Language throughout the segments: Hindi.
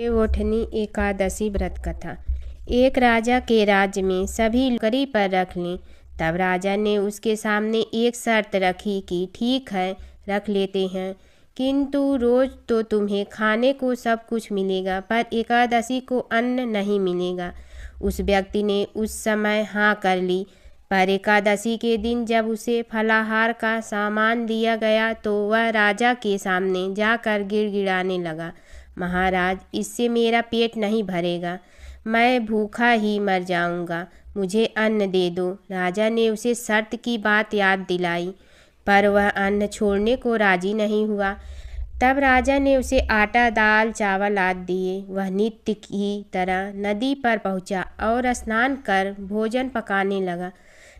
देवउठनी एकादशी व्रत कथा। एक राजा के राज्य में सभी नौकरी पर रख लें। तब राजा ने उसके सामने एक शर्त रखी कि ठीक है, रख लेते हैं, किंतु रोज तो तुम्हें खाने को सब कुछ मिलेगा, पर एकादशी को अन्न नहीं मिलेगा। उस व्यक्ति ने उस समय हाँ कर ली, पर एकादशी के दिन जब उसे फलाहार का सामान दिया गया तो वह राजा के सामने जाकर गिड़गिड़ाने लगा, महाराज, इससे मेरा पेट नहीं भरेगा, मैं भूखा ही मर जाऊंगा, मुझे अन्न दे दो। राजा ने उसे शर्त की बात याद दिलाई, पर वह अन्न छोड़ने को राजी नहीं हुआ। तब राजा ने उसे आटा, दाल, चावल आदि दिए। वह नित्य की तरह नदी पर पहुंचा और स्नान कर भोजन पकाने लगा।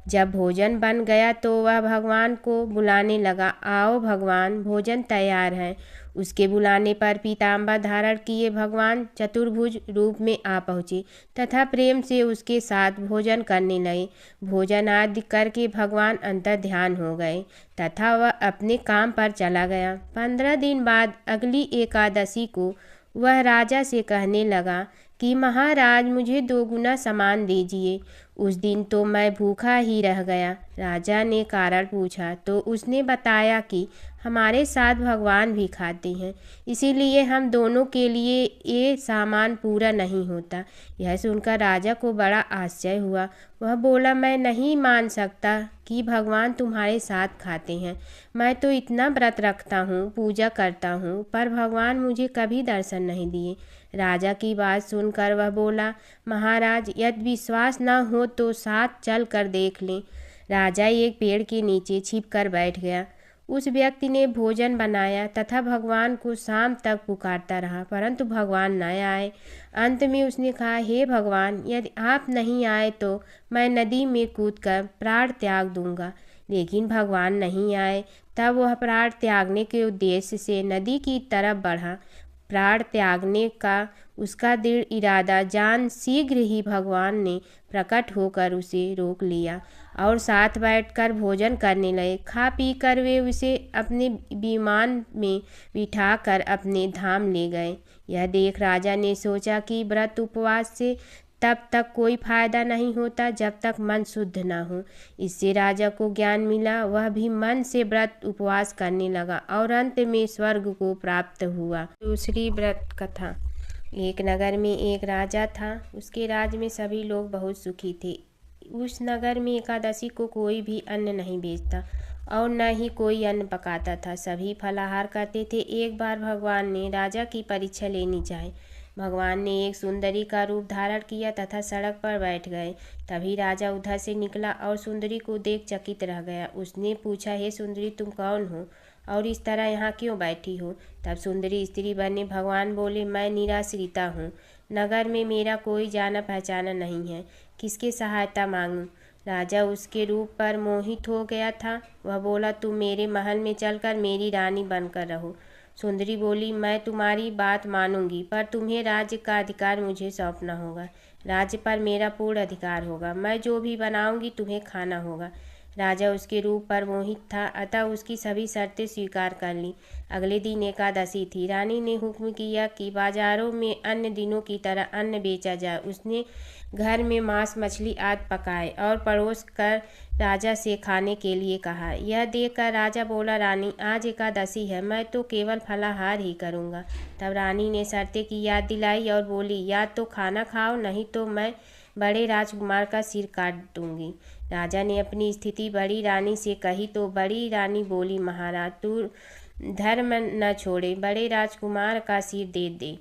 जब भोजन बन गया तो वह भगवान को बुलाने लगा, आओ भगवान, भोजन तैयार है। उसके बुलाने पर पीताम्बर धारण किए भगवान चतुर्भुज रूप में आ पहुँचे तथा प्रेम से उसके साथ भोजन करने लगे। भोजन आदि करके भगवान अंतर ध्यान हो गए तथा वह अपने काम पर चला गया। 15 दिन बाद अगली एकादशी को वह राजा से कहने लगा कि महाराज, मुझे 2 गुना सामान दीजिए। उस दिन तो मैं भूखा ही रह गया। राजा ने कारण पूछा तो उसने बताया कि हमारे साथ भगवान भी खाते हैं, इसीलिए हम दोनों के लिए ये सामान पूरा नहीं होता। यह सुनकर राजा को बड़ा आश्चर्य हुआ। वह बोला, मैं नहीं मान सकता कि भगवान तुम्हारे साथ खाते हैं। मैं तो इतना व्रत रखता हूँ, पूजा करता हूँ, पर भगवान मुझे कभी दर्शन नहीं दिए। राजा की बात सुनकर वह बोला, महाराज, यदि विश्वास न हो तो साथ चल कर देख लें। राजा एक पेड़ के नीचे छिप कर बैठ गया। उस व्यक्ति ने भोजन बनाया तथा भगवान को शाम तक पुकारता रहा, परंतु भगवान न आए। अंत में उसने कहा, हे भगवान, यदि आप नहीं आए तो मैं नदी में कूदकर प्राण त्याग दूंगा। लेकिन भगवान नहीं आए। तब वह प्राण त्यागने के उद्देश्य से नदी की तरफ बढ़ा। प्राण त्यागने का उसका दृढ़ इरादा जान शीघ्र ही भगवान ने प्रकट होकर उसे रोक लिया और साथ बैठकर भोजन करने लगे। खा पी कर वे उसे अपने विमान में बिठाकर अपने धाम ले गए। यह देख राजा ने सोचा कि व्रत उपवास से तब तक कोई फायदा नहीं होता जब तक मन शुद्ध न हो। इससे राजा को ज्ञान मिला। वह भी मन से व्रत उपवास करने लगा और अंत में स्वर्ग को प्राप्त हुआ। दूसरी व्रत कथा। एक नगर में एक राजा था। उसके राज्य में सभी लोग बहुत सुखी थे। उस नगर में एकादशी को कोई भी अन्न नहीं बेचता और न ही कोई अन्न पकाता था। सभी फलाहार करते थे। एक बार भगवान ने राजा की परीक्षा लेनी चाही। भगवान ने एक सुंदरी का रूप धारण किया तथा सड़क पर बैठ गए। तभी राजा उधर से निकला और सुंदरी को देख चकित रह गया। उसने पूछा, हे सुंदरी, तुम कौन हो और इस तरह यहाँ क्यों बैठी हो? तब सुंदरी स्त्री बने भगवान बोले, मैं निराश्रिता हूँ। नगर में मेरा कोई जाना पहचाना नहीं है, किसकी सहायता मांगूं? राजा उसके रूप पर मोहित हो गया था। वह बोला, तुम मेरे महल में चलकर मेरी रानी बनकर रहो। सुंदरी बोली, मैं तुम्हारी बात मानूंगी, पर तुम्हें राज्य का अधिकार मुझे सौंपना होगा। राज्य पर मेरा पूर्ण अधिकार होगा। मैं जो भी बनाऊंगी तुम्हें खाना होगा। राजा उसके रूप पर मोहित था, अतः उसकी सभी शर्तें स्वीकार कर ली। अगले दिन एकादशी थी। रानी ने हुक्म किया कि बाजारों में अन्य दिनों की तरह अन्न बेचा जाए। उसने घर में मांस, मछली आदि पकाए और परोस कर राजा से खाने के लिए कहा। यह देखकर राजा बोला, रानी, आज एकादशी है, मैं तो केवल फलाहार ही करूँगा। तब रानी ने शर्तें की याद दिलाई और बोली, या तो खाना खाओ, नहीं तो मैं बड़े राजकुमार का सिर काट दूंगी। राजा ने अपनी स्थिति बड़ी रानी से कही तो बड़ी रानी बोली, महाराज, तू धर्म न छोड़े, बड़े राजकुमार का सिर दे दे।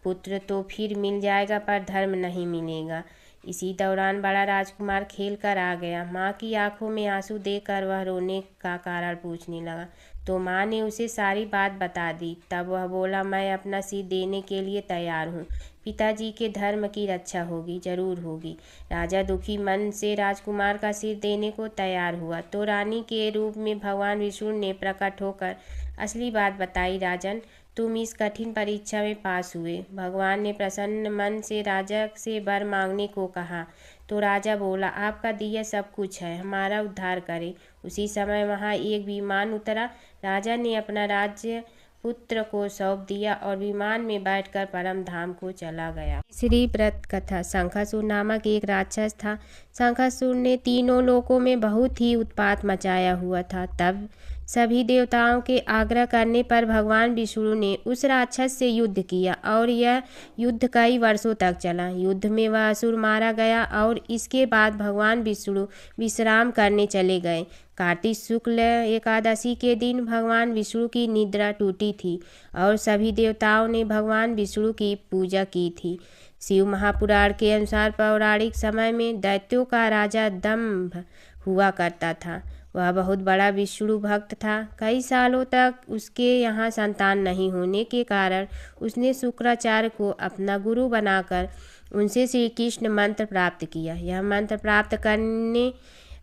पुत्र तो फिर मिल जाएगा, पर धर्म नहीं मिलेगा। इसी दौरान बड़ा राजकुमार खेल कर आ गया। माँ की आंखों में आंसू देकर वह रोने का कारण पूछने लगा तो माँ ने उसे सारी बात बता दी। तब वह बोला, मैं अपना सिर देने के लिए तैयार हूँ। पिताजी के धर्म की रक्षा होगी, जरूर होगी। राजा दुखी मन से राजकुमार का सिर देने को तैयार हुआ तो रानी के रूप में भगवान विष्णु ने प्रकट होकर असली बात बताई। राजन, तुम इस कठिन परीक्षा में पास हुए। भगवान ने प्रसन्न मन से राजा से वर मांगने को कहा तो राजा बोला, आपका दिया सब कुछ है, हमारा उद्धार करें। उसी समय वहाँ एक विमान उतरा। राजा ने अपना राज्य पुत्र को सौंप दिया और विमान में बैठकर परम धाम को चला गया। तीसरी व्रत कथा। शंखासुर नामक एक राक्षस था। शंखासुर ने तीनों लोकों में बहुत ही उत्पात मचाया हुआ था। तब सभी देवताओं के आग्रह करने पर भगवान विष्णु ने उस राक्षस से युद्ध किया और यह युद्ध कई वर्षों तक चला। युद्ध में वह असुर मारा गया और इसके बाद भगवान विष्णु विश्राम करने चले गए। कार्तिक शुक्ल एकादशी के दिन भगवान विष्णु की निद्रा टूटी थी और सभी देवताओं ने भगवान विष्णु की पूजा की थी। शिव महापुराण के अनुसार पौराणिक समय में दैत्यों का राजा दंभ हुआ करता था। वह बहुत बड़ा विष्णु भक्त था। कई सालों तक उसके यहाँ संतान नहीं होने के कारण उसने शुक्राचार्य को अपना गुरु बनाकर उनसे श्री कृष्ण मंत्र प्राप्त किया। यह मंत्र प्राप्त करने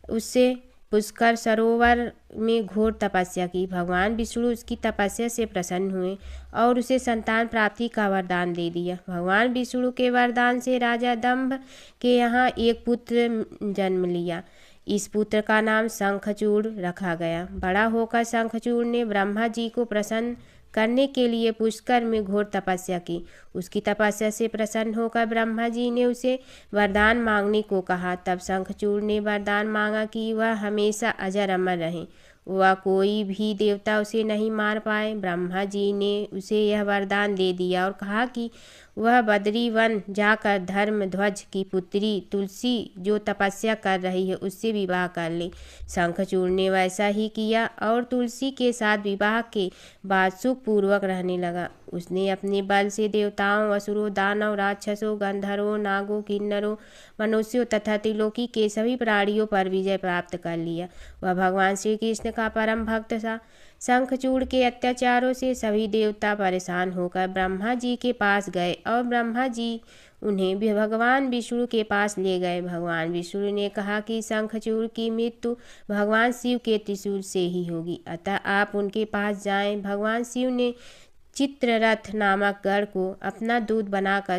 उससे पुष्कर सरोवर में घोर तपस्या की। भगवान विष्णु उसकी तपस्या से प्रसन्न हुए और उसे संतान प्राप्ति का वरदान दे दिया। भगवान विष्णु के वरदान से राजा दंभ के यहाँ एक पुत्र जन्म लिया। इस पुत्र का नाम शंखचूड़ रखा गया। बड़ा होकर शंखचूड़ ने ब्रह्मा जी को प्रसन्न करने के लिए पुष्कर में घोर तपस्या की। उसकी तपस्या से प्रसन्न होकर ब्रह्मा जी ने उसे वरदान मांगने को कहा। तब शंखचूड़ ने वरदान मांगा कि वह हमेशा अजर अमर रहे, वह कोई भी देवता उसे नहीं मार पाए। ब्रह्मा जी ने उसे यह वरदान दे दिया और कहा कि वह बद्री वन जाकर धर्मध्वज की पुत्री तुलसी जो तपस्या कर रही है उससे विवाह कर ले। शंखचूड़ ने वैसा ही किया और तुलसी के साथ विवाह के बाद सुखपूर्वक रहने लगा। उसने अपने बल से देवताओं, असुरों, दानव, राक्षसों, गंधर्वों, नागों, किन्नरों, मनुष्यों तथा त्रिलोकी के सभी प्राणियों पर विजय प्राप्त कर लिया। वह भगवान श्री कृष्ण का परम भक्त था। शंखचूड़ के अत्याचारों से सभी देवता परेशान होकर ब्रह्मा जी के पास गए और ब्रह्मा जी उन्हें भी भगवान विष्णु के पास ले गए। भगवान विष्णु ने कहा कि शंखचूड़ की मृत्यु भगवान शिव के त्रिशूल से ही होगी, अतः आप उनके पास जाएं। भगवान शिव ने चित्ररथ नामक गढ़ को अपना दूत बनाकर